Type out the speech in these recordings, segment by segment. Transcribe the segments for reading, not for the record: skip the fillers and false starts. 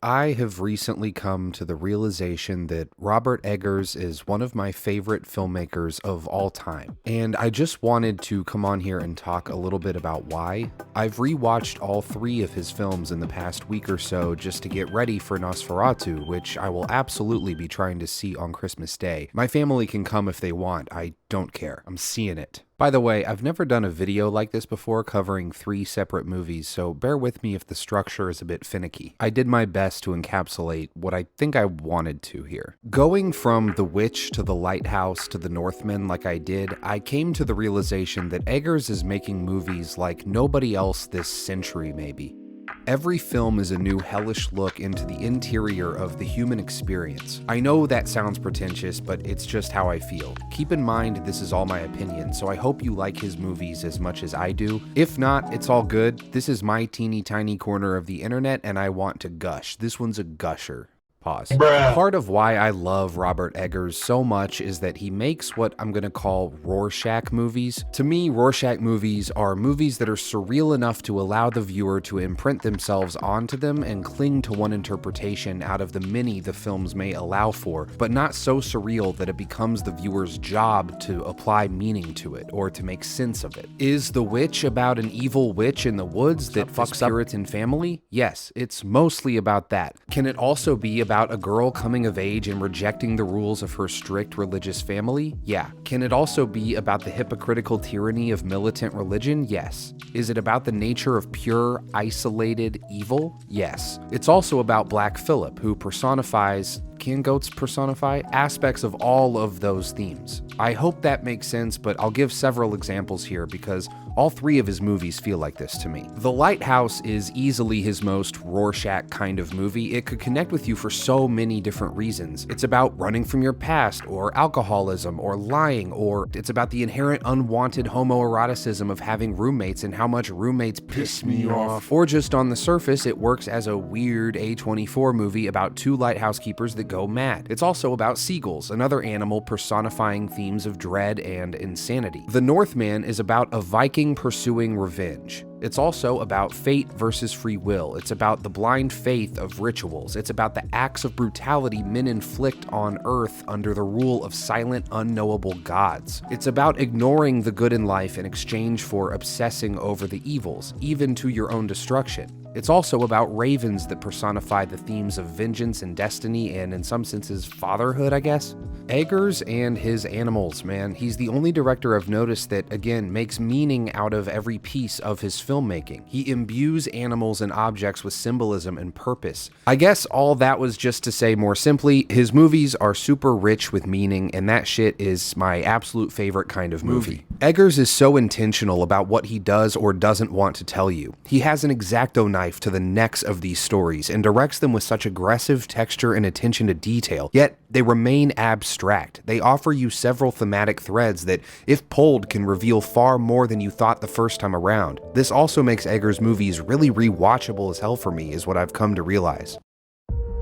I have recently come to the realization that Robert Eggers is one of my favorite filmmakers of all time, and I just wanted to come on here and talk a little bit about why. I've rewatched all three of his films in the past week or so just to get ready for Nosferatu, which I will absolutely be trying to see on Christmas Day. My family can come if they want, I don't care. I'm seeing it. By the way, I've never done a video like this before covering three separate movies, so bear with me if the structure is a bit finicky. I did my best to encapsulate what I think I wanted to here. Going from The Witch to The Lighthouse to The Northman like I did, I came to the realization that Eggers is making movies like nobody else this century maybe. Every film is a new hellish look into the interior of the human experience. I know that sounds pretentious, but it's just how I feel. Keep in mind this is all my opinion, so I hope you like his movies as much as I do. If not, it's all good. This is my teeny tiny corner of the internet and I want to gush. This one's a gusher. Pause. Bruh. Part of why I love Robert Eggers so much is that he makes what I'm gonna call Rorschach movies. To me, Rorschach movies are movies that are surreal enough to allow the viewer to imprint themselves onto them and cling to one interpretation out of the many the films may allow for, but not so surreal that it becomes the viewer's job to apply meaning to it or to make sense of it. Is The Witch about an evil witch in the woods that fucks up Puritan family? Yes, it's mostly about that. Can it also be about a girl coming of age and rejecting the rules of her strict religious family? Yeah. Can it also be about the hypocritical tyranny of militant religion? Yes. Is it about the nature of pure, isolated evil? Yes. It's also about Black Phillip, who personifies can goats personify aspects of all of those themes. I hope that makes sense, but I'll give several examples here because all three of his movies feel like this to me. The Lighthouse is easily his most Rorschach kind of movie. It could connect with you for so many different reasons. It's about running from your past, or alcoholism, or lying, or it's about the inherent unwanted homoeroticism of having roommates and how much roommates piss me off. Or just on the surface, it works as a weird A24 movie about two lighthouse keepers that go mad. It's also about seagulls, another animal personifying themes of dread and insanity. The Northman is about a Viking pursuing revenge. It's also about fate versus free will. It's about the blind faith of rituals. It's about the acts of brutality men inflict on Earth under the rule of silent, unknowable gods. It's about ignoring the good in life in exchange for obsessing over the evils, even to your own destruction. It's also about ravens that personify the themes of vengeance and destiny and, in some senses, fatherhood, I guess. Eggers and his animals, man. He's the only director I've noticed that, again, makes meaning out of every piece of his filmmaking. He imbues animals and objects with symbolism and purpose. I guess all that was just to say more simply, his movies are super rich with meaning, and that shit is my absolute favorite kind of movie. Eggers is so intentional about what he does or doesn't want to tell you. He has an X-Acto knife to the necks of these stories and directs them with such aggressive texture and attention to detail, yet they remain abstract. They offer you several thematic threads that, if pulled, can reveal far more than you thought the first time around. This also makes Eggers' movies really rewatchable as hell for me, is what I've come to realize.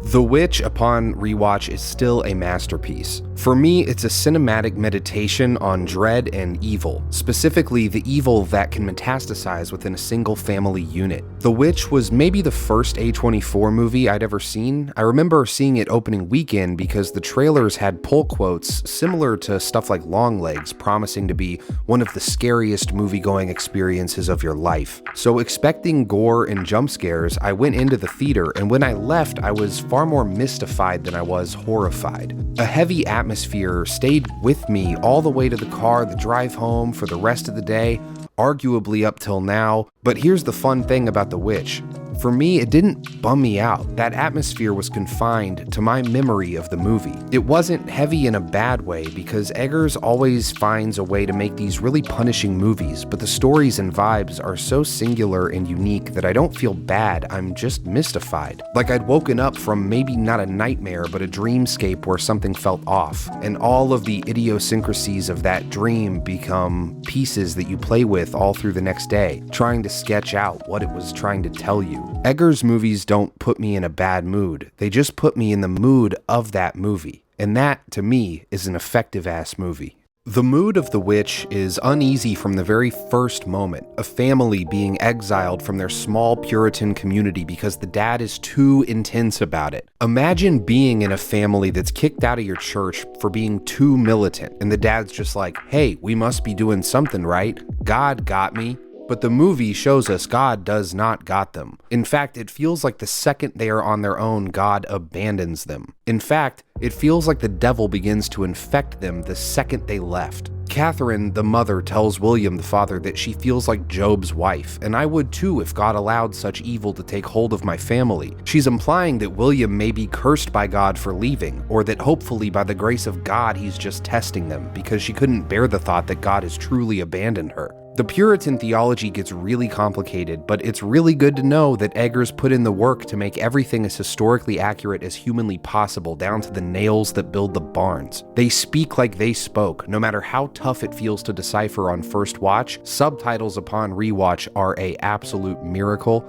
The Witch, upon rewatch, is still a masterpiece. For me, it's a cinematic meditation on dread and evil, specifically the evil that can metastasize within a single family unit. The Witch was maybe the first A24 movie I'd ever seen. I remember seeing it opening weekend because the trailers had pull quotes similar to stuff like Longlegs, promising to be one of the scariest movie-going experiences of your life. So expecting gore and jump scares, I went into the theater, and when I left, I was far more mystified than I was horrified. A heavy atmosphere stayed with me all the way to the car, the drive home, for the rest of the day, arguably up till now. But here's the fun thing about The Witch. For me, it didn't bum me out. That atmosphere was confined to my memory of the movie. It wasn't heavy in a bad way because Eggers always finds a way to make these really punishing movies, but the stories and vibes are so singular and unique that I don't feel bad, I'm just mystified. Like I'd woken up from maybe not a nightmare, but a dreamscape where something felt off, and all of the idiosyncrasies of that dream become pieces that you play with all through the next day, trying to sketch out what it was trying to tell you. Eggers' movies don't put me in a bad mood. They just put me in the mood of that movie. And that, to me, is an effective-ass movie. The mood of the witch is uneasy from the very first moment, a family being exiled from their small Puritan community because the dad is too intense about it. Imagine being in a family that's kicked out of your church for being too militant, and the dad's just like, hey, we must be doing something right. God got me. But the movie shows us God does not got them. In fact, it feels like the second they are on their own, God abandons them. In fact, it feels like the devil begins to infect them the second they left. Catherine, the mother, tells William, the father, that she feels like Job's wife, and I would too if God allowed such evil to take hold of my family. She's implying that William may be cursed by God for leaving, or that hopefully by the grace of God he's just testing them, because she couldn't bear the thought that God has truly abandoned her. The Puritan theology gets really complicated, but it's really good to know that Eggers put in the work to make everything as historically accurate as humanly possible, down to the nails that build the barns. They speak like they spoke, no matter how tough it feels to decipher on first watch. Subtitles upon rewatch are an absolute miracle.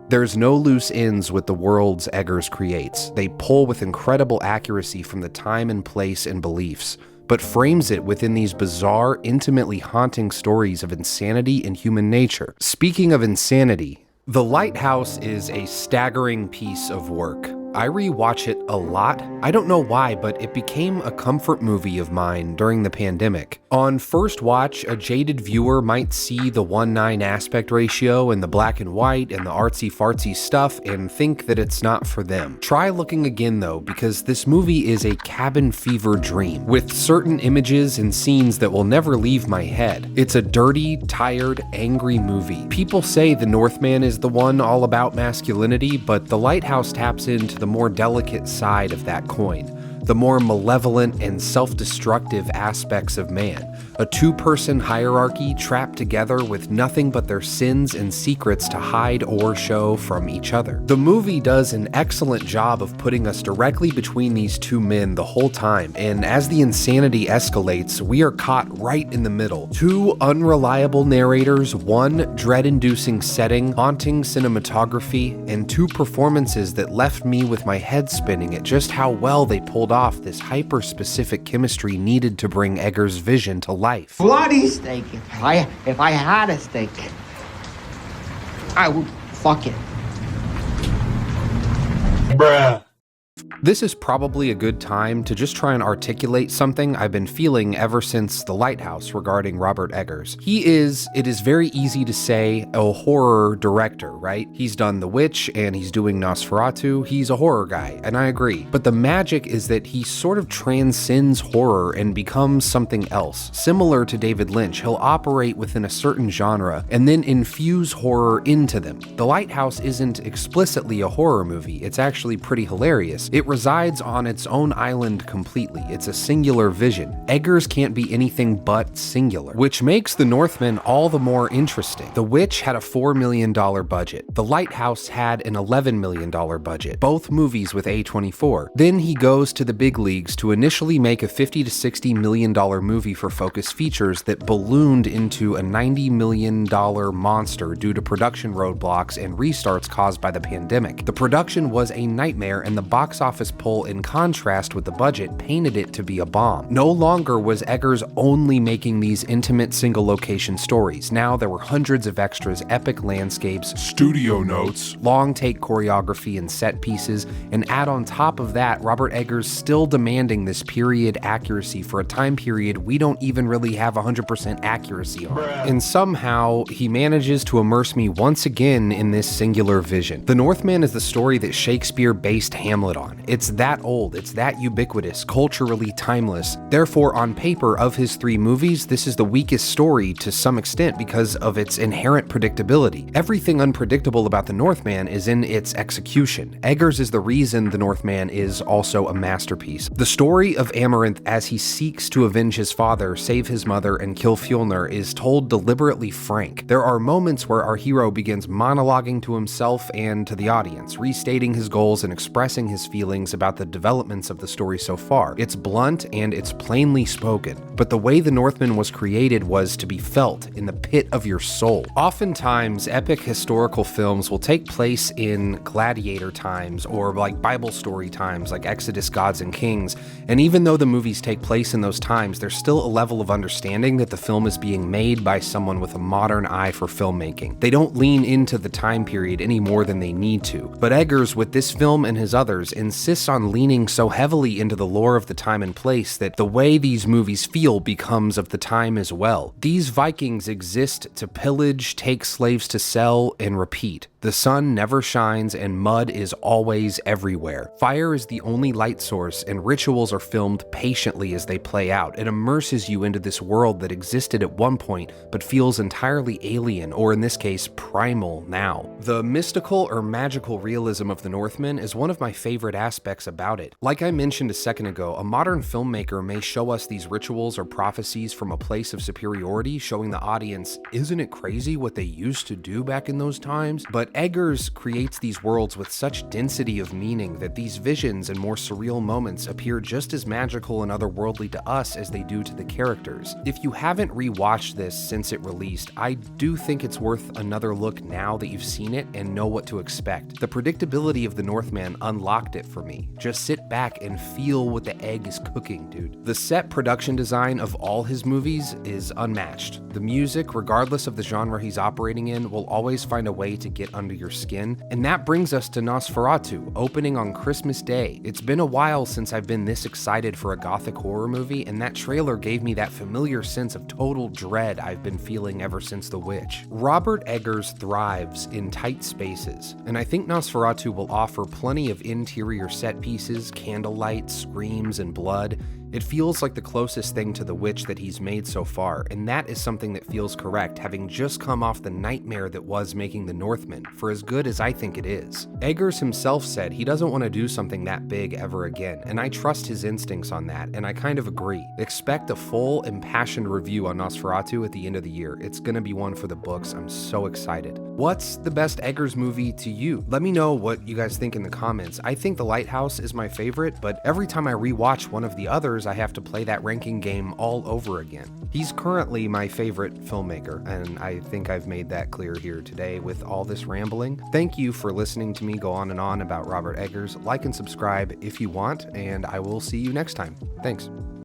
There's no loose ends with the worlds Eggers creates. They pull with incredible accuracy from the time and place and beliefs, but frames it within these bizarre, intimately haunting stories of insanity and human nature. Speaking of insanity, The Lighthouse is a staggering piece of work. I rewatch it a lot. I don't know why, but it became a comfort movie of mine during the pandemic. On first watch, a jaded viewer might see the 1:9 aspect ratio and the black and white and the artsy-fartsy stuff and think that it's not for them. Try looking again though, because this movie is a cabin fever dream, with certain images and scenes that will never leave my head. It's a dirty, tired, angry movie. People say the Northman is the one all about masculinity, but The Lighthouse taps into the more delicate side of that coin, the more malevolent and self-destructive aspects of man. A two-person hierarchy trapped together with nothing but their sins and secrets to hide or show from each other. The movie does an excellent job of putting us directly between these two men the whole time, and as the insanity escalates, we are caught right in the middle. Two unreliable narrators, one dread-inducing setting, haunting cinematography, and two performances that left me with my head spinning at just how well they pulled off this hyper-specific chemistry needed to bring Eggers' vision to life. Bloody steak. If I had a steak, I would fuck it. Bruh. This is probably a good time to just try and articulate something I've been feeling ever since The Lighthouse regarding Robert Eggers. It is very easy to say, a horror director, right? He's done The Witch and he's doing Nosferatu. He's a horror guy, and I agree. But the magic is that he sort of transcends horror and becomes something else. Similar to David Lynch, he'll operate within a certain genre and then infuse horror into them. The Lighthouse isn't explicitly a horror movie. It's actually pretty hilarious. It resides on its own island completely. It's a singular vision. Eggers can't be anything but singular, which makes The Northman all the more interesting. The Witch had a $4 million budget. The Lighthouse had an $11 million budget, both movies with A24. Then he goes to the big leagues to initially make a $50 to $60 million movie for Focus Features that ballooned into a $90 million monster due to production roadblocks and restarts caused by the pandemic. The production was a nightmare, and the box office pull, in contrast with the budget, painted it to be a bomb. No longer was Eggers only making these intimate single location stories. Now there were hundreds of extras, epic landscapes, studio notes, long take choreography and set pieces, and add on top of that, Robert Eggers still demanding this period accuracy for a time period we don't even really have 100% accuracy on. And somehow, he manages to immerse me once again in this singular vision. The Northman is the story that Shakespeare based Hamlet on. It's that old, it's that ubiquitous, culturally timeless. Therefore, on paper, of his three movies, this is the weakest story to some extent because of its inherent predictability. Everything unpredictable about The Northman is in its execution. Eggers is the reason The Northman is also a masterpiece. The story of Amaranth as he seeks to avenge his father, save his mother, and kill Fjolnir is told deliberately frank. There are moments where our hero begins monologuing to himself and to the audience, restating his goals and expressing his feelings feelings about the developments of the story so far. It's blunt and it's plainly spoken, but the way the Northman was created was to be felt in the pit of your soul. Oftentimes, epic historical films will take place in gladiator times or like Bible story times like Exodus, Gods and Kings, and even though the movies take place in those times, there's still a level of understanding that the film is being made by someone with a modern eye for filmmaking. They don't lean into the time period any more than they need to. But Eggers, with this film and his others, insists on leaning so heavily into the lore of the time and place that the way these movies feel becomes of the time as well. These Vikings exist to pillage, take slaves to sell, and repeat. The sun never shines and mud is always everywhere. Fire is the only light source and rituals are filmed patiently as they play out. It immerses you into this world that existed at one point but feels entirely alien, or in this case, primal now. The mystical or magical realism of the Northman is one of my favorite aspects about it. Like I mentioned a second ago, a modern filmmaker may show us these rituals or prophecies from a place of superiority, showing the audience, isn't it crazy what they used to do back in those times? But Eggers creates these worlds with such density of meaning that these visions and more surreal moments appear just as magical and otherworldly to us as they do to the characters. If you haven't rewatched this since it released, I do think it's worth another look now that you've seen it and know what to expect. The predictability of the Northman unlocked it for me. Just sit back and feel what the egg is cooking, dude. The set production design of all his movies is unmatched. The music, regardless of the genre he's operating in, will always find a way to get under your skin. And that brings us to Nosferatu, opening on Christmas Day. It's been a while since I've been this excited for a gothic horror movie, and that trailer gave me that familiar sense of total dread I've been feeling ever since The Witch. Robert Eggers thrives in tight spaces, and I think Nosferatu will offer plenty of interior set pieces, candlelight, screams, and blood. It feels like the closest thing to The Witch that he's made so far, and that is something that feels correct, having just come off the nightmare that was making The Northman, for as good as I think it is. Eggers himself said he doesn't want to do something that big ever again, and I trust his instincts on that, and I kind of agree. Expect a full, impassioned review on Nosferatu at the end of the year. It's gonna be one for the books. I'm so excited. What's the best Eggers movie to you? Let me know what you guys think in the comments. I think The Lighthouse is my favorite, but every time I rewatch one of the others, I have to play that ranking game all over again. He's currently my favorite filmmaker, and I think I've made that clear here today with all this rambling. Thank you for listening to me go on and on about Robert Eggers. Like and subscribe if you want, and I will see you next time. Thanks.